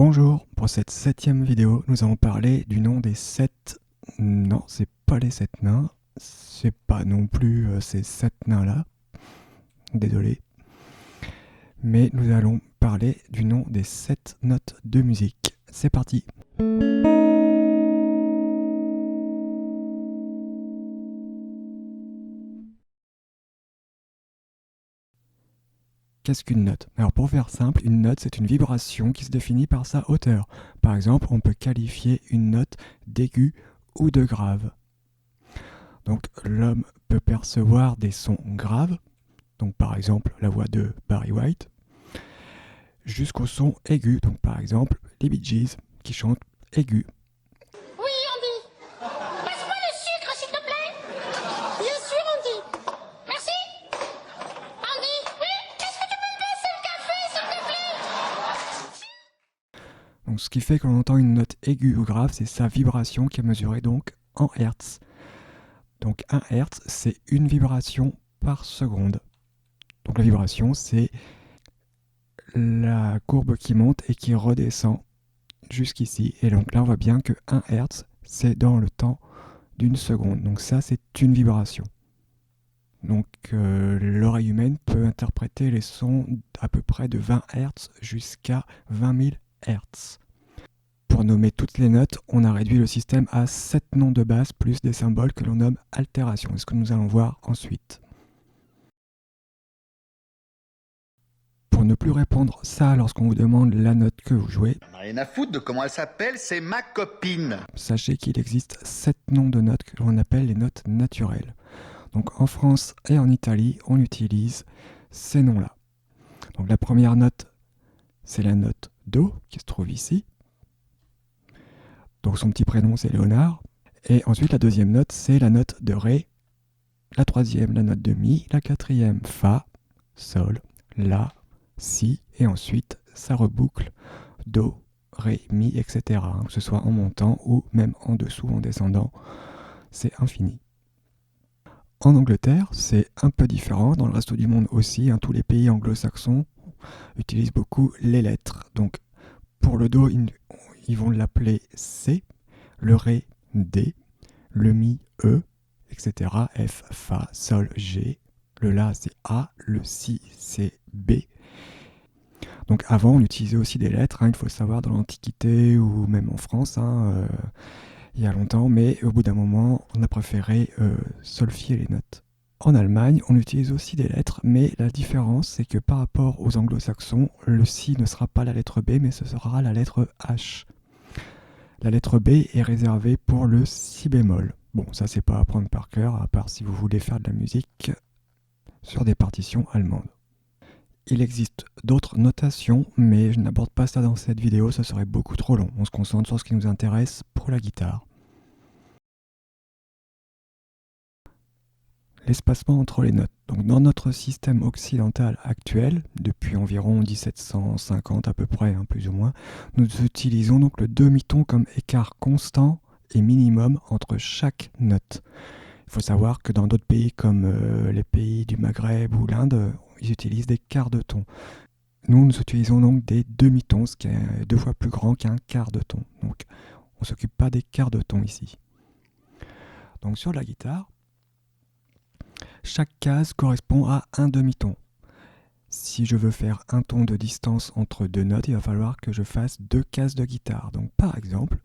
Bonjour, pour cette 7e vidéo, nous allons parler du nom des 7... Non, c'est pas les 7 nains, c'est pas non plus ces 7 nains-là, désolé. Mais nous allons parler du nom des 7 notes de musique. C'est parti! Qu'est-ce qu'une note? Alors pour faire simple, une note c'est une vibration qui se définit par sa hauteur. Par exemple, on peut qualifier une note d'aigu ou de grave. Donc l'homme peut percevoir des sons graves, donc par exemple la voix de Barry White, jusqu'au son aigu, donc par exemple les Bee Gees qui chantent aigu. Oui, Andy. Passe-moi le sucre, s'il te plaît. Bien sûr, Andy. Merci. Andy, oui, est-ce que tu peux me passer le café, s'il te plaît? Donc ce qui fait que l'on entend une note aiguë ou grave, c'est sa vibration qui est mesurée donc en Hertz. Donc 1 Hertz, c'est une vibration par seconde. Donc la vibration, c'est la courbe qui monte et qui redescend jusqu'ici. Et donc là, on voit bien que 1 Hertz, c'est dans le temps d'une seconde. Donc ça, c'est une vibration. Donc l'oreille humaine peut interpréter les sons à peu près de 20 Hz jusqu'à 20 000 Hz. Pour nommer toutes les notes, on a réduit le système à 7 noms de base plus des symboles que l'on nomme altérations. C'est ce que nous allons voir ensuite. Pour ne plus répondre ça lorsqu'on vous demande la note que vous jouez, J'en ai rien à foutre de comment elle s'appelle, c'est ma copine. Sachez qu'il existe 7 noms de notes que l'on appelle les notes naturelles. Donc en France et en Italie, on utilise ces noms-là. Donc la première note, c'est la note Do, qui se trouve ici. Donc son petit prénom, c'est Léonard. Et ensuite, la deuxième note, c'est la note de Ré. La troisième, la note de Mi. La quatrième, Fa, Sol, La, Si. Et ensuite, ça reboucle Do, Ré, Mi, etc. Que ce soit en montant ou même en dessous, en descendant. C'est infini. En Angleterre, c'est un peu différent. Dans le reste du monde aussi, tous les pays anglo-saxons utilisent beaucoup les lettres. Donc, pour le Do, ils vont l'appeler C, le Ré, D, le Mi, E, etc. F, Fa, Sol, G. Le La, c'est A, le Si, c'est B. Donc avant, on utilisait aussi des lettres, il faut le savoir, dans l'Antiquité ou même en France, il y a longtemps, mais au bout d'un moment, on a préféré solfier les notes. En Allemagne, on utilise aussi des lettres, mais la différence, c'est que par rapport aux anglo-saxons, le Si ne sera pas la lettre B, mais ce sera la lettre H. La lettre B est réservée pour le Si bémol. Bon, ça c'est pas à apprendre par cœur, à part si vous voulez faire de la musique sur des partitions allemandes. Il existe d'autres notations, mais je n'aborde pas ça dans cette vidéo, ça serait beaucoup trop long. On se concentre sur ce qui nous intéresse pour la guitare. L'espacement entre les notes. Donc dans notre système occidental actuel, depuis environ 1750 à peu près, plus ou moins, nous utilisons donc le demi-ton comme écart constant et minimum entre chaque note. Il faut savoir que dans d'autres pays comme les pays du Maghreb ou l'Inde, ils utilisent des quarts de ton. Nous utilisons donc des demi-tons, ce qui est 2 fois plus grand qu'un quart de ton. Donc on ne s'occupe pas des quarts de ton ici. Donc sur la guitare, chaque case correspond à un demi-ton. Si je veux faire un ton de distance entre deux notes, il va falloir que je fasse 2 cases de guitare. Donc par exemple,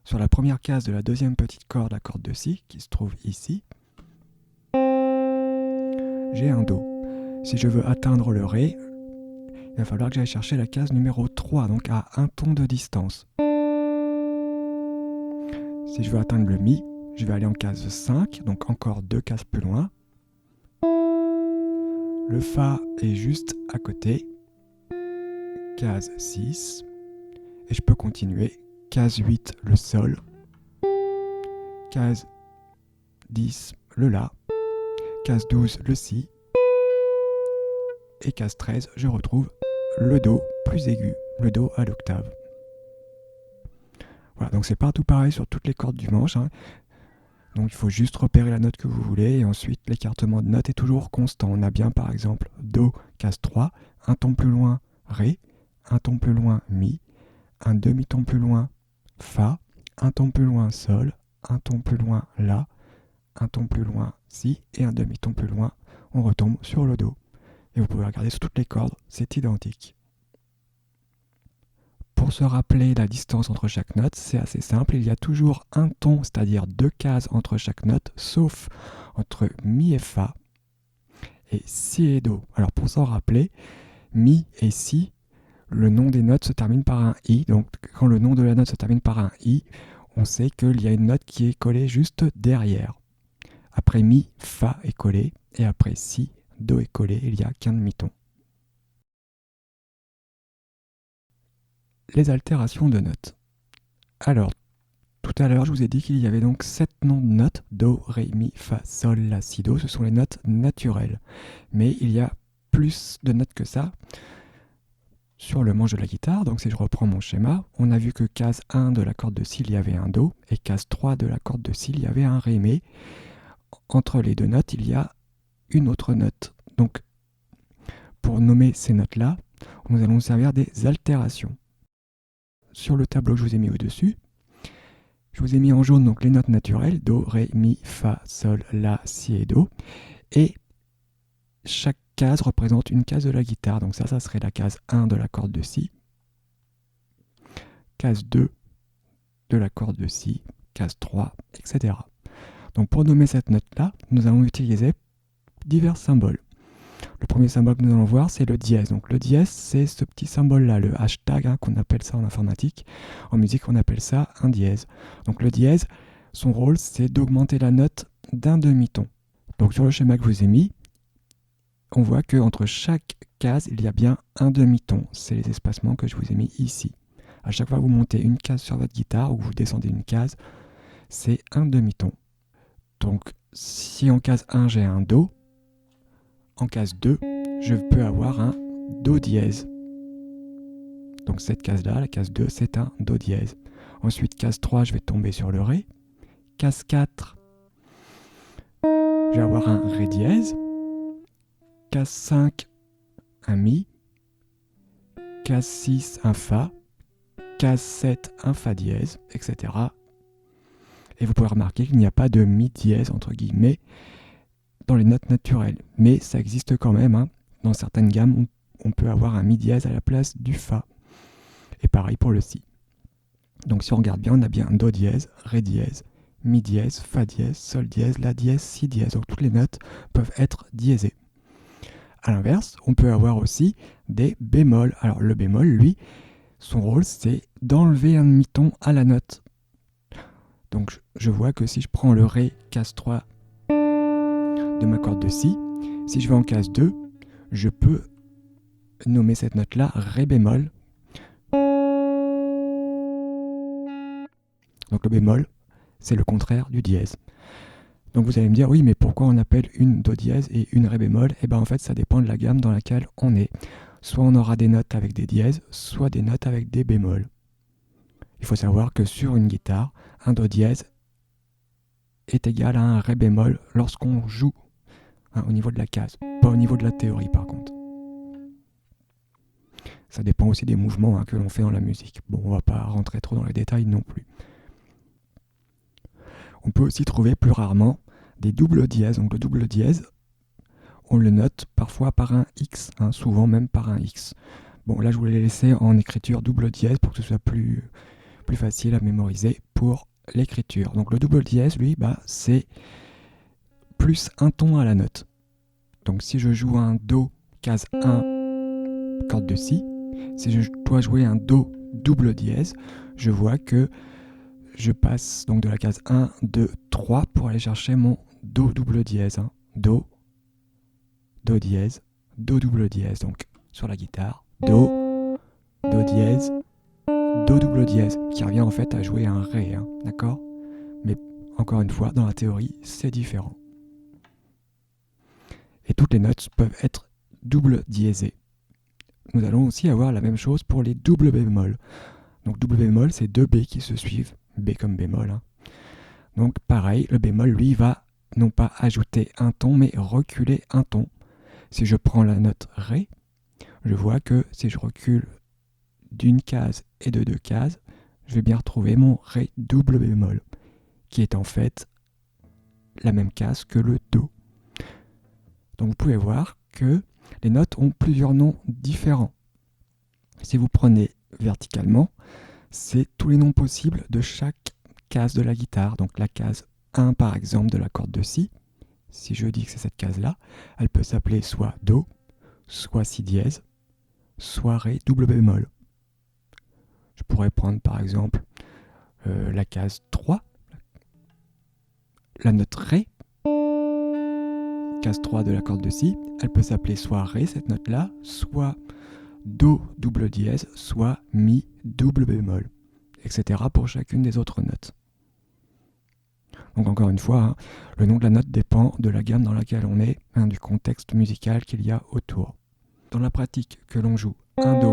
sur la première case de la deuxième petite corde, la corde de Si, qui se trouve ici, j'ai un Do. Si je veux atteindre le Ré, il va falloir que j'aille chercher la case numéro 3, donc à un ton de distance. Si je veux atteindre le Mi, je vais aller en case 5, donc encore 2 cases plus loin. Le Fa est juste à côté, case 6, et je peux continuer, case 8, le Sol, case 10, le La, case 12, le Si, et case 13, je retrouve le Do plus aigu, le Do à l'octave. Voilà, donc c'est partout pareil sur toutes les cordes du manche. Donc il faut juste repérer la note que vous voulez et ensuite l'écartement de notes est toujours constant. On a bien par exemple Do, case 3, un ton plus loin Ré, un ton plus loin Mi, un demi-ton plus loin, Fa, un ton plus loin, Sol, un ton plus loin, La, un ton plus loin, Si, et un demi-ton plus loin, on retombe sur le Do. Et vous pouvez regarder sur toutes les cordes, c'est identique. Pour se rappeler la distance entre chaque note, c'est assez simple, il y a toujours un ton, c'est-à-dire 2 cases entre chaque note, sauf entre Mi et Fa, et Si et Do. Alors pour s'en rappeler, Mi et Si, le nom des notes se termine par un I, donc quand le nom de la note se termine par un I, on sait qu'il y a une note qui est collée juste derrière. Après Mi, Fa est collé, et après Si, Do est collé, il n'y a qu'un demi-ton. Les altérations de notes. Alors, tout à l'heure, je vous ai dit qu'il y avait donc 7 noms de notes, Do, Ré, Mi, Fa, Sol, La, Si, Do, ce sont les notes naturelles. Mais il y a plus de notes que ça sur le manche de la guitare. Donc si je reprends mon schéma, on a vu que case 1 de la corde de Si, il y avait un Do, et case 3 de la corde de Si, il y avait un Ré, mais entre les deux notes, il y a une autre note. Donc, pour nommer ces notes-là, nous allons nous servir des altérations. Sur le tableau que je vous ai mis au-dessus, je vous ai mis en jaune donc les notes naturelles, Do, Ré, Mi, Fa, Sol, La, Si et Do. Et chaque case représente une case de la guitare. Donc ça serait la case 1 de la corde de Si, case 2 de la corde de Si, case 3, etc. Donc pour nommer cette note-là, nous allons utiliser divers symboles. Le premier symbole que nous allons voir, c'est le dièse. Donc le dièse, c'est ce petit symbole-là, le hashtag, qu'on appelle ça en informatique. En musique, on appelle ça un dièse. Donc le dièse, son rôle, c'est d'augmenter la note d'un demi-ton. Donc sur le schéma que je vous ai mis, on voit qu'entre chaque case, il y a bien un demi-ton. C'est les espacements que je vous ai mis ici. À chaque fois que vous montez une case sur votre guitare ou que vous descendez une case, c'est un demi-ton. Donc si en case 1, j'ai un Do, en case 2, je peux avoir un Do dièse. Donc cette case-là, la case 2, c'est un Do dièse. Ensuite, case 3, je vais tomber sur le Ré. Case 4, je vais avoir un Ré dièse. Case 5, un Mi. Case 6, un Fa. Case 7, un Fa dièse, etc. Et vous pouvez remarquer qu'il n'y a pas de Mi dièse, entre guillemets, dans les notes naturelles. Mais ça existe quand même. Dans certaines gammes, on peut avoir un Mi dièse à la place du Fa. Et pareil pour le Si. Donc si on regarde bien, on a bien Do dièse, Ré dièse, Mi dièse, Fa dièse, Sol dièse, La dièse, Si dièse. Donc toutes les notes peuvent être diésées. A l'inverse, on peut avoir aussi des bémols. Alors le bémol, lui, son rôle, c'est d'enlever un demi-ton à la note. Donc je vois que si je prends le Ré, case 3 de ma corde de Si, si je vais en case 2, je peux nommer cette note-là Ré bémol. Donc le bémol, c'est le contraire du dièse. Donc vous allez me dire, oui, mais pourquoi on appelle une Do dièse et une Ré bémol? Eh bien en fait, ça dépend de la gamme dans laquelle on est. Soit on aura des notes avec des dièses, soit des notes avec des bémols. Il faut savoir que sur une guitare, un Do dièse est égal à un Ré bémol lorsqu'on joue au niveau de la case, pas au niveau de la théorie par contre. Ça dépend aussi des mouvements que l'on fait dans la musique. Bon, on va pas rentrer trop dans les détails non plus. On peut aussi trouver plus rarement des doubles dièses. Donc le double dièse, on le note parfois par un X, souvent même par un X. Bon, là je vous l'ai laissé en écriture double dièse pour que ce soit plus facile à mémoriser pour l'écriture. Donc le double dièse, lui, c'est plus un ton à la note. Donc si je joue un Do, case 1, corde de Si, si je dois jouer un Do double dièse, je vois que je passe donc de la case 1, 2, 3 pour aller chercher mon Do double dièse. Do, Do dièse, Do double dièse. Donc sur la guitare, Do, Do dièse, Do double dièse, qui revient en fait à jouer un Ré, d'accord? Mais encore une fois, dans la théorie, c'est différent. Et toutes les notes peuvent être double diésées. Nous allons aussi avoir la même chose pour les doubles bémols. Donc double bémol, c'est deux B qui se suivent, B comme bémol. Donc pareil, le bémol, lui, va non pas ajouter un ton, mais reculer un ton. Si je prends la note Ré, je vois que si je recule d'une case et de 2 cases, je vais bien retrouver mon Ré double bémol, qui est en fait la même case que le Do. Donc vous pouvez voir que les notes ont plusieurs noms différents. Si vous prenez verticalement, c'est tous les noms possibles de chaque case de la guitare. Donc la case 1 par exemple de la corde de Si, si je dis que c'est cette case-là, elle peut s'appeler soit Do, soit Si dièse, soit Ré double bémol. Je pourrais prendre par exemple la case 3, la note Ré, case 3 de la corde de Si, elle peut s'appeler soit Ré, cette note-là, soit Do double dièse, soit Mi double bémol, etc. pour chacune des autres notes. Donc encore une fois, le nom de la note dépend de la gamme dans laquelle on est, du contexte musical qu'il y a autour. Dans la pratique, que l'on joue un Do,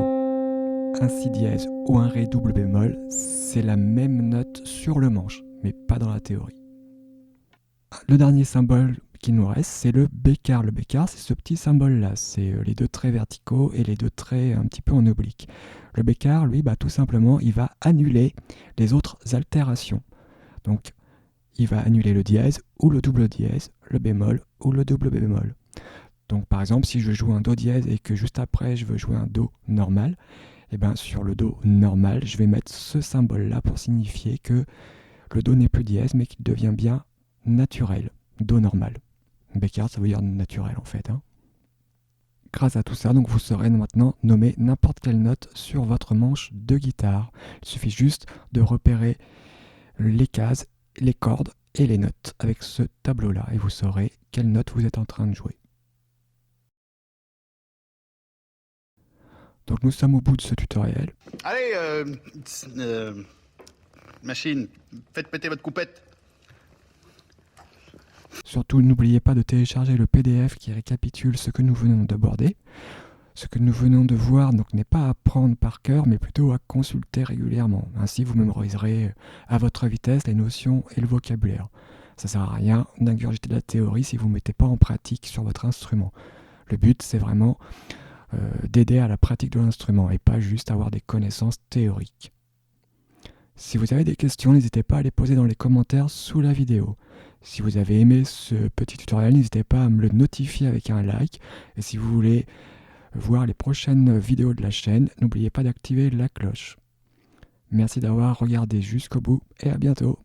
un Si dièse ou un Ré double bémol, c'est la même note sur le manche, mais pas dans la théorie. Le dernier symbole qui nous reste, c'est le bécard. Le bécard, c'est ce petit symbole-là, c'est les 2 traits verticaux et les 2 traits un petit peu en oblique. Le bécard, lui, tout simplement, il va annuler les autres altérations. Donc, il va annuler le dièse ou le double dièse, le bémol ou le double bémol. Donc par exemple, si je joue un Do dièse et que juste après je veux jouer un Do normal, et sur le Do normal, je vais mettre ce symbole-là pour signifier que le Do n'est plus dièse mais qu'il devient bien naturel, Do normal. Bécard, ça veut dire naturel en fait. Grâce à tout ça, donc vous saurez maintenant nommer n'importe quelle note sur votre manche de guitare. Il suffit juste de repérer les cases, les cordes et les notes avec ce tableau-là et vous saurez quelle note vous êtes en train de jouer. Donc nous sommes au bout de ce tutoriel. Allez, machine, faites péter votre coupette. Surtout, n'oubliez pas de télécharger le PDF qui récapitule ce que nous venons d'aborder. Ce que nous venons de voir donc n'est pas à apprendre par cœur, mais plutôt à consulter régulièrement. Ainsi, vous mémoriserez à votre vitesse les notions et le vocabulaire. Ça ne sert à rien d'ingurgiter de la théorie si vous ne mettez pas en pratique sur votre instrument. Le but, c'est vraiment d'aider à la pratique de l'instrument et pas juste avoir des connaissances théoriques. Si vous avez des questions, n'hésitez pas à les poser dans les commentaires sous la vidéo. Si vous avez aimé ce petit tutoriel, n'hésitez pas à me le notifier avec un like. Et si vous voulez voir les prochaines vidéos de la chaîne, n'oubliez pas d'activer la cloche. Merci d'avoir regardé jusqu'au bout et à bientôt.